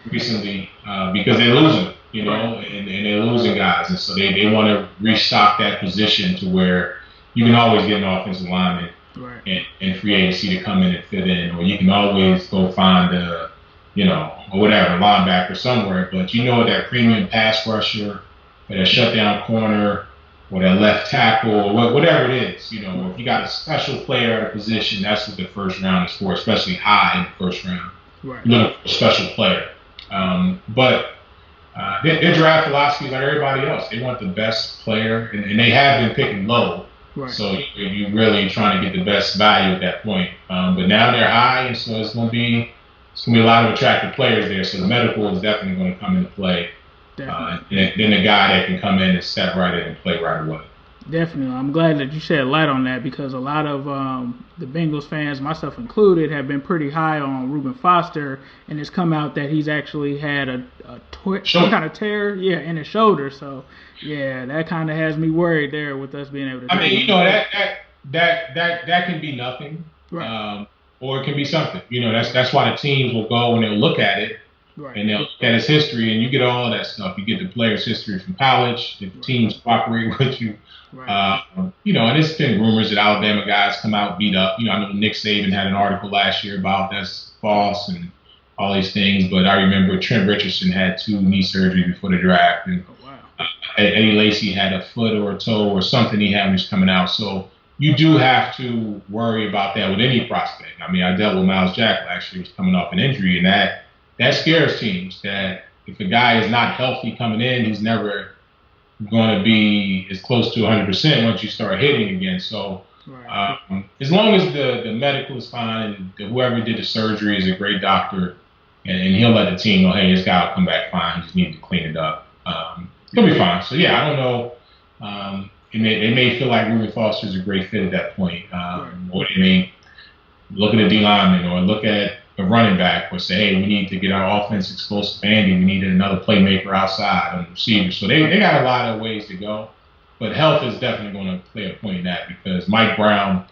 recently because they're losing, and they're losing guys, and so they want to restock that position to where you can always get an offensive lineman and free agency to come in and fit in, or you can always go find or whatever, linebacker somewhere, but that premium pass rusher or that shutdown corner or that left tackle or whatever it is, if you got a special player at a position, that's what the first round is for, especially high in the first round. Right. Looking for a special player. But their draft philosophy is like everybody else. They want the best player, and they have been picking low. Right. So you're really trying to get the best value at that point. But now they're high, and so it's going to be a lot of attractive players there. So the medical is definitely going to come into play. And then the guy that can come in and step right in and play right away. Definitely. I'm glad that you shed light on that because a lot of the Bengals fans, myself included, have been pretty high on Reuben Foster, and it's come out that he's actually had some kind of tear, in his shoulder. So, that kind of has me worried there with us being able to. I mean, that can be nothing, right. Or it can be something. That's why the teams will go and they'll look at it. Right. And they'll look at his history, and you get all of that stuff. You get the player's history from college, the teams cooperate with you. Right. And it's been rumors that Alabama guys come out beat up. I know Nick Saban had an article last year about that's false and all these things. But I remember Trent Richardson had 2 knee surgeries before the draft, and Eddie Lacy had a foot or a toe or something he had when he was coming out. So you do have to worry about that with any prospect. I mean, I dealt with Myles Jack last year. He was coming off an injury, and that scares teams, that if a guy is not healthy coming in, he's never going to be as close to 100% once you start hitting again. So as long as the medical is fine and whoever did the surgery is a great doctor, and he'll let the team know, hey, this guy will come back fine. You just need to clean it up. He'll be fine. So, I don't know. They may feel like Reuben Foster is a great fit at that point. Or they may look at a D lineman or look at a running back or say, hey, we need to get our offense explosive handy. We need another playmaker outside and receiver. So they got a lot of ways to go. But health is definitely going to play a point in that because Mike Brown,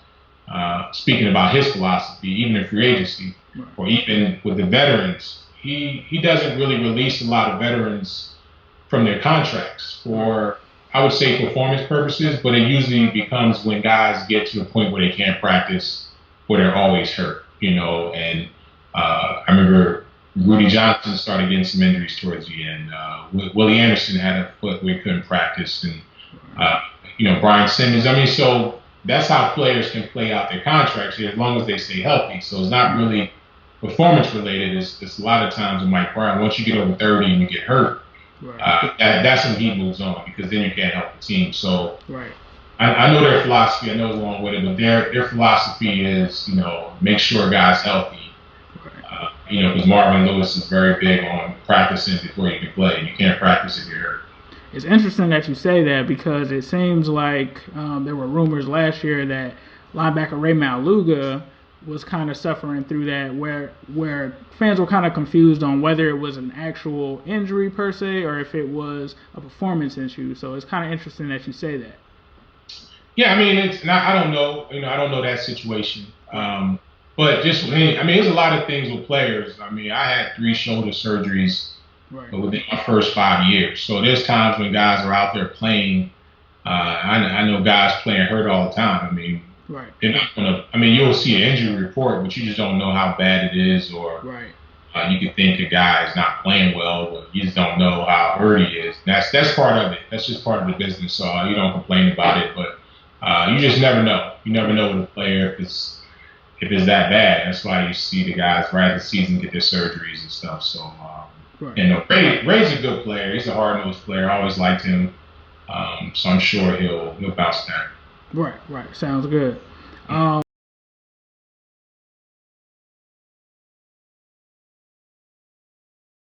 speaking about his philosophy, even in free agency or even with the veterans, he doesn't really release a lot of veterans from their contracts for, I would say, performance purposes, but it usually becomes when guys get to a point where they can't practice, where they're always hurt, and I remember Rudy Johnson started getting some injuries towards the end. Willie Anderson had a foot where he couldn't practice, and Brian Simmons. I mean, so that's how players can play out their contracts here as long as they stay healthy. So it's not really performance related. It's a lot of times with Mike Brown. Once you get over 30 and you get hurt, that's when he moves on because then you can't help the team. So I know their philosophy. I know it's along with it, but their philosophy is make sure a guy's healthy. Because Marvin Lewis is very big on practicing before you can play. You can't practice if you're hurt. It's interesting that you say that because it seems like there were rumors last year that linebacker Ray Maluga was kind of suffering through that, where fans were kind of confused on whether it was an actual injury per se or if it was a performance issue. So it's kind of interesting that you say that. Yeah, I mean, it's not. I don't know. I don't know that situation. But there's a lot of things with players. I mean, I had 3 shoulder surgeries within my first 5 years. So there's times when guys are out there playing. I know guys playing hurt all the time. I mean, they're not gonna. I mean, you'll see an injury report, but you just don't know how bad it is, or you could think a guy is not playing well, but you just don't know how hurt he is. That's part of it. That's just part of the business. So you don't complain about it, but you just never know. You never know with a player if it's that bad. That's why you see the guys right at the season get their surgeries and stuff. So, Ray's a good player. He's a hard-nosed player. I always liked him. So I'm sure he'll bounce back. Right. Sounds good.